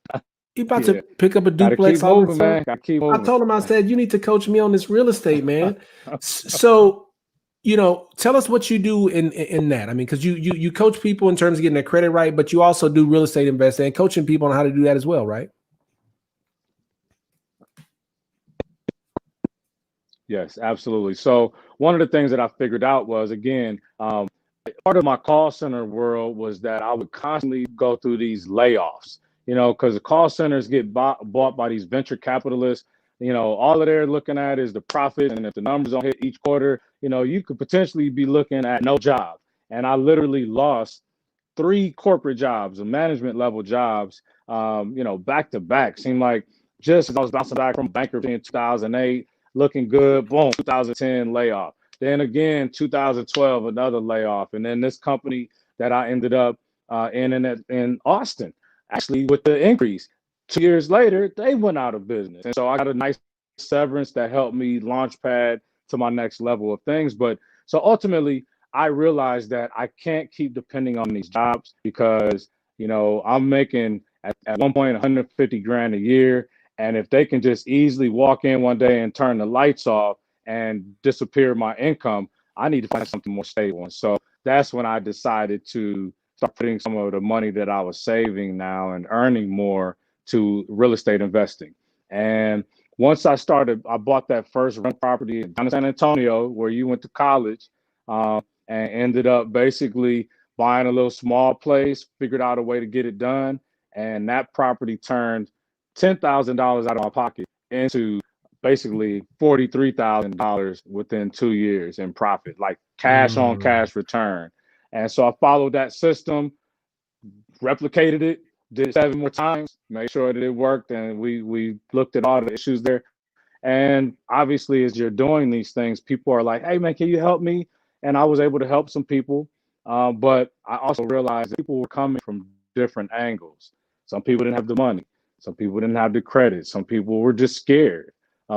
You're about to pick up a duplex. Keep moving, man. Keep moving. I told him, I said, you need to coach me on this real estate, man. So, tell us what you do in that. I mean, because you coach people in terms of getting their credit right, but you also do real estate investing and coaching people on how to do that as well, right? Yes, absolutely. So one of the things that I figured out was, again, part of my call center world was that I would constantly go through these layoffs, because the call centers get bought by these venture capitalists. All of they're looking at is the profit. And if the numbers don't hit each quarter, you could potentially be looking at no job. And I literally lost 3 corporate jobs, management level jobs, back to back. Seemed like just as I was bouncing back from bankruptcy in 2008, looking good, boom, 2010 layoff. Then again, 2012, another layoff. And then this company that I ended up in Austin, actually with the increase, 2 years later, they went out of business. And so I got a nice severance that helped me launch pad to my next level of things. But so ultimately, I realized that I can't keep depending on these jobs because, I'm making at one point 150 grand a year. And if they can just easily walk in one day and turn the lights off and disappear my income, I need to find something more stable. And so that's when I decided to start putting some of the money that I was saving now and earning more to real estate investing. And once I bought that first rent property in San Antonio, where you went to college, and ended up basically buying a little small place, figured out a way to get it done. And that property turned $10,000 out of my pocket into basically $43,000 within 2 years in profit, like cash on cash return. And so I followed that system, replicated it, did it 7 more times, made sure that it worked. And we looked at all the issues there. And obviously, as you're doing these things, people are like, hey, man, can you help me? And I was able to help some people. But I also realized that people were coming from different angles. Some people didn't have the money. Some people didn't have the credit. Some people were just scared,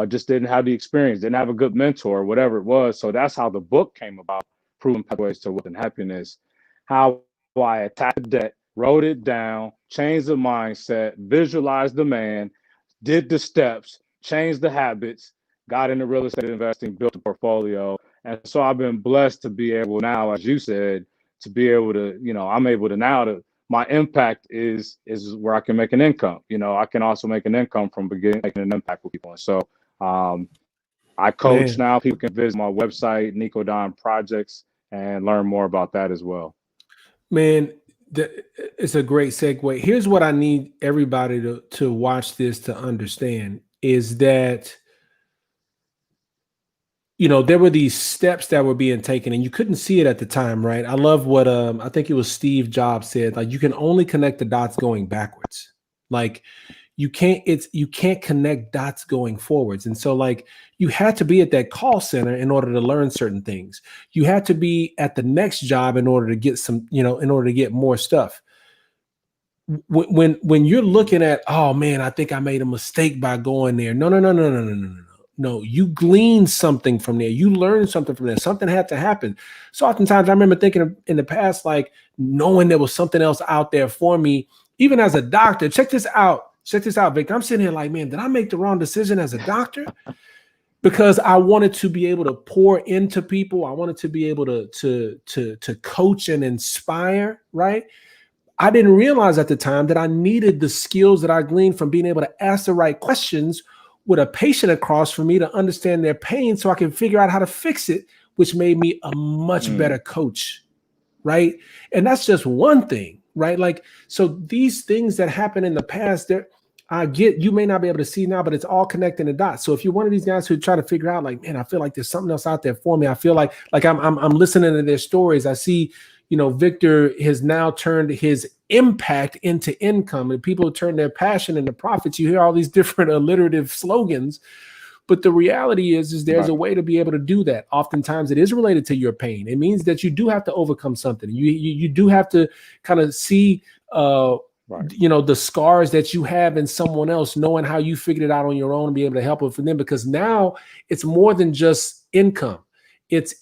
just didn't have the experience, didn't have a good mentor, whatever it was. So that's how the book came about, Proven Pathways to Wealth and Happiness, how I attacked the debt, wrote it down, changed the mindset, visualized the man, did the steps, changed the habits, got into real estate investing, built a portfolio. And so I've been blessed to be able now, as you said, to be able to, I'm able to now to, my impact is where I can make an income. I can also make an income from making an impact with people. And so I coach now. People can visit my website, Nico Don Projects, and learn more about that as well. Man, it's a great segue. Here's what I need everybody to watch this to understand is that, there were these steps that were being taken and you couldn't see it at the time, right? I love what I think it was Steve Jobs said, like, you can only connect the dots going backwards. Like you can't connect dots going forwards. And so like you had to be at that call center in order to learn certain things. You had to be at the next job in order to get some, in order to get more stuff. When you're looking at, oh man, I think I made a mistake by going there. No, you gleaned something from there. You learned something from there. Something had to happen. So oftentimes I remember thinking in the past, like knowing there was something else out there for me, even as a doctor. Check this out, Victor. I'm sitting here like, man, did I make the wrong decision as a doctor? Because I wanted to be able to pour into people. I wanted to be able to coach and inspire, right? I didn't realize at the time that I needed the skills that I gleaned from being able to ask the right questions with a patient across from me to understand their pain so I can figure out how to fix it, which made me a much better coach, right? And that's just one thing, right? Like, so these things that happened in the past, you may not be able to see now, but it's all connecting the dots. So if you're one of these guys who try to figure out like, man, I feel like there's something else out there for me. I feel like I'm listening to their stories. I see, Victor has now turned his impact into income, and people turn their passion into profits. You hear all these different alliterative slogans, but the reality is there's a way to be able to do that. Oftentimes it is related to your pain. It means that you do have to overcome something. You do have to kind of see, the scars that you have in someone else, knowing how you figured it out on your own and be able to help it for them, because now it's more than just income. It's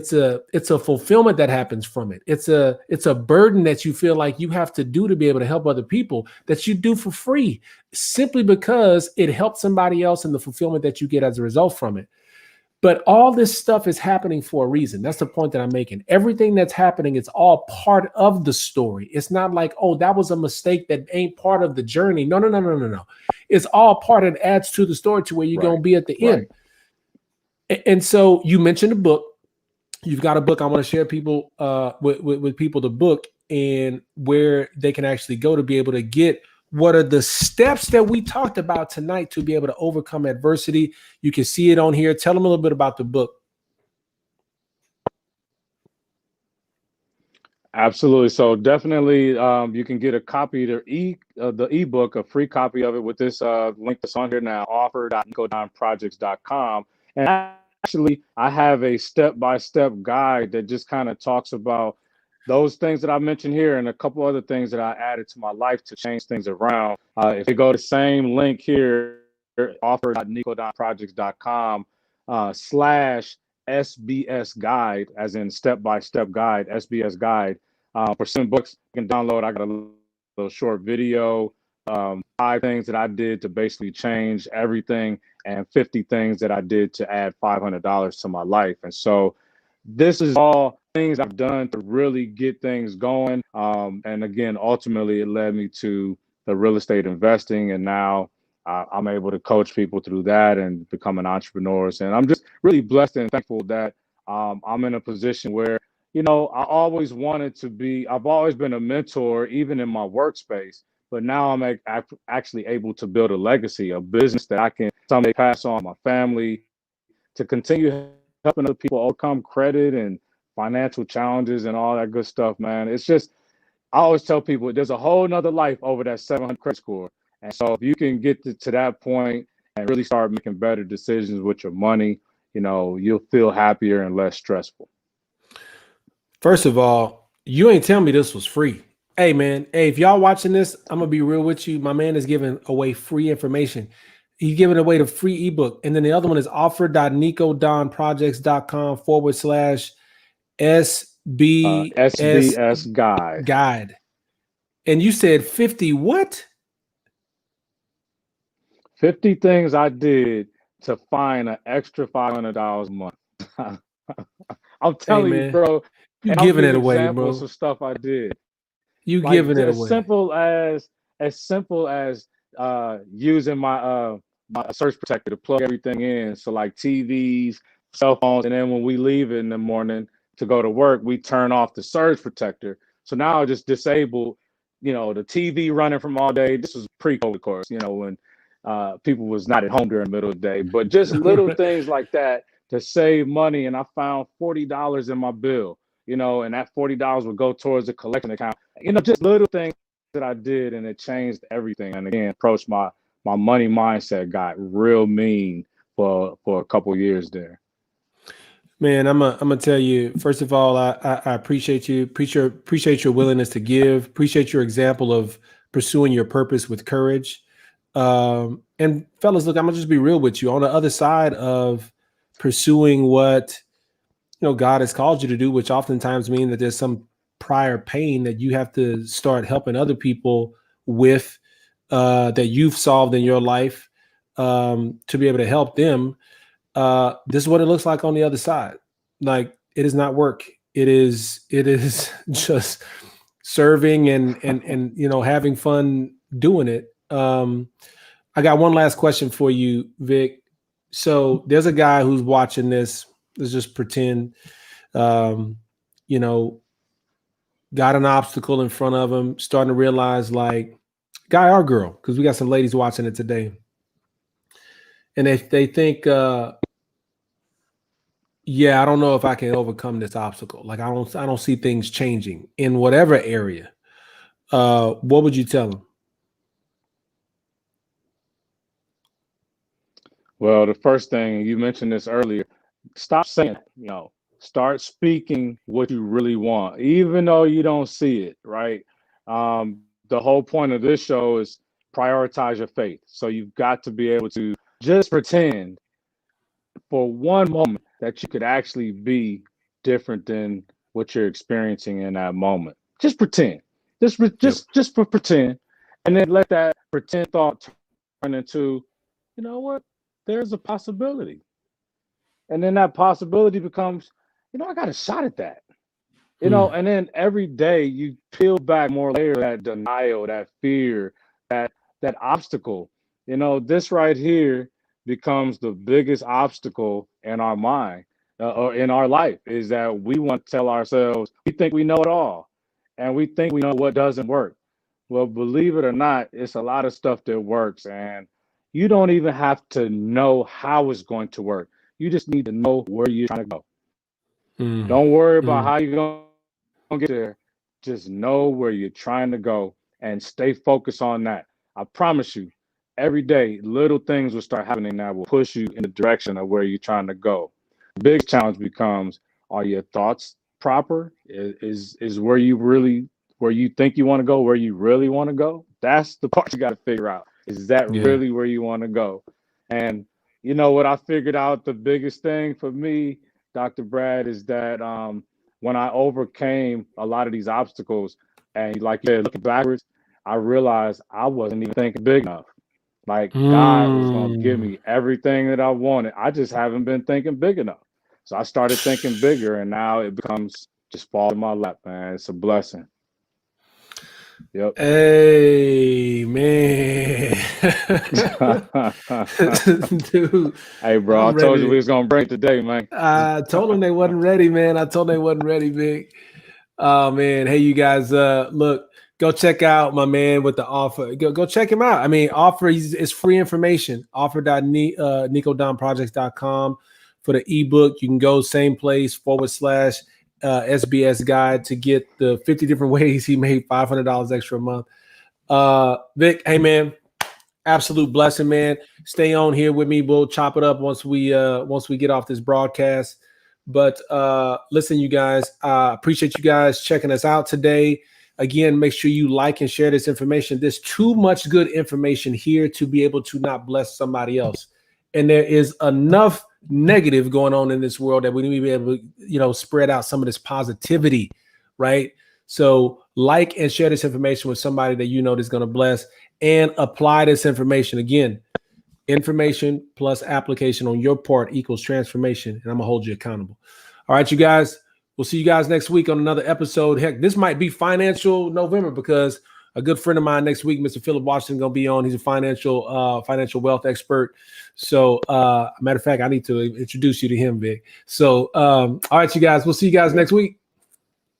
a fulfillment that happens from it. It's a burden that you feel like you have to do to be able to help other people that you do for free, simply because it helps somebody else and the fulfillment that you get as a result from it. But all this stuff is happening for a reason. That's the point that I'm making. Everything that's happening, it's all part of the story. It's not like, oh, that was a mistake that ain't part of the journey. No. It's all part and adds to the story to where you're going to be at the end. And so you mentioned a book. You've got a book. I want to share people with people the book and where they can actually go to be able to get what are the steps that we talked about tonight to be able to overcome adversity. You can see it on here. Tell them a little bit about the book. Absolutely. So definitely, you can get a copy of the ebook, a free copy of it with this link that's on here now, offer.nicodonprojects.com. And actually, I have a step-by-step guide that just kind of talks about those things that I mentioned here and a couple other things that I added to my life to change things around. If you go to the same link here, offer.nicodonprojects.com slash SBS guide, as in step-by-step guide, SBS guide. For some books you can download, I got a little short video, 5 things that I did to basically change everything, and 50 things that I did to add $500 to my life. And so this is all things I've done to really get things going. And again, ultimately, it led me to the real estate investing. And now I'm able to coach people through that and become an entrepreneur. And I'm just really blessed and thankful that I'm in a position where, I always wanted to be, I've always been a mentor, even in my workspace. But now I'm actually able to build a legacy, a business that I can someday pass on my family to continue helping other people overcome credit and financial challenges and all that good stuff, man. It's just, I always tell people there's a whole nother life over that 700 credit score. And so if you can get to that point and really start making better decisions with your money, you'll feel happier and less stressful. First of all, you ain't tell me this was free. Hey, man. Hey, if y'all watching this, I'm going to be real with you. My man is giving away free information. He's giving away the free ebook. And then the other one is offer.nicodonprojects.com /SBS guide. And you said 50 what? 50 things I did to find an extra $500 a month. I'm telling you, bro. You giving it away, bro. Examples of stuff I did. You giving it away. As simple as using my my surge protector to plug everything in. So like TVs, cell phones, and then when we leave in the morning to go to work, we turn off the surge protector. So now I just disable, the TV running from all day. This was pre-COVID, of course, when people was not at home during the middle of the day. But just little things like that to save money. And I found $40 in my bill, and that $40 would go towards a collection account. Just little things that I did, and it changed everything. And again, approached my money mindset got real mean for a couple of years there. Man, I'm gonna tell you, first of all, I appreciate you, appreciate your willingness to give, appreciate your example of pursuing your purpose with courage. And fellas, look, I'm gonna just be real with you. On the other side of pursuing what God has called you to do, which oftentimes means that there's some prior pain that you have to start helping other people with, that you've solved in your life, to be able to help them. This is what it looks like on the other side. Like, it is not work. It is just serving and having fun doing it. I got one last question for you, Vic. So there's a guy who's watching this. Let's just pretend, got an obstacle in front of him, starting to realize, like, guy or girl, because we got some ladies watching it today. And if they think, I don't know if I can overcome this obstacle. Like, I don't see things changing in whatever area. What would you tell them? Well, the first thing, you mentioned this earlier, stop saying, start speaking what you really want, even though you don't see it, right? The whole point of this show is prioritize your faith. So you've got to be able to just pretend for one moment that you could actually be different than what you're experiencing in that moment. Just pretend, just for pretend, and then let that pretend thought turn into, what? There's a possibility. And then that possibility becomes, I got a shot at that. And then every day you peel back more layers of that denial, that fear, that obstacle. This right here becomes the biggest obstacle in our mind, or in our life, is that we want to tell ourselves, we think we know it all, and we think we know what doesn't work. Well, believe it or not, it's a lot of stuff that works, and you don't even have to know how it's going to work. You just need to know where you're trying to go. Don't worry about how you're going to get there. just know where you're trying to go and stay focused on that. I promise you, every day, little things will start happening that will push you in the direction of where you're trying to go. The big challenge becomes, are your thoughts proper? Is where you think you want to go, where you really want to go? That's the part you got to figure out. Is that really where you want to go? And you know what I figured out, the biggest thing for me, Dr. Brad, is that when I overcame a lot of these obstacles, and like you said, looking backwards, I realized I wasn't even thinking big enough. Like God was going to give me everything that I wanted. I just haven't been thinking big enough. So I started thinking bigger, and now it becomes just fall in my lap, man. It's a blessing. Yep. Hey, man. Dude. Hey, bro, I told you we was going to break today, man. I told them they wasn't ready, man. I told them they wasn't ready, big. Oh, man. Hey, you guys, look, go check out my man with the offer. Go check him out. I mean, offer is free information. Offer.NicoDonProjects.com for the ebook. You can go same place / SBS guide to get the 50 different ways he made $500 extra a month. Vic, hey man, absolute blessing, man. Stay on here with me. We'll chop it up once we get off this broadcast. But listen, you guys, appreciate you guys checking us out today. Again, make sure you like and share this information. There's too much good information here to be able to not bless somebody else. And there is enough negative going on in this world that we need to be able to, spread out some of this positivity, right? So like and share this information with somebody that that's going to bless, and apply this information. Again, information plus application on your part equals transformation, and I'm gonna hold you accountable. All right, you guys, we'll see you guys next week on another episode. Heck, this might be Financial November, because a good friend of mine next week, Mr. Philip Washington, gonna be on. He's a financial wealth expert. So, matter of fact, I need to introduce you to him, Vic. So, all right, you guys, we'll see you guys next week.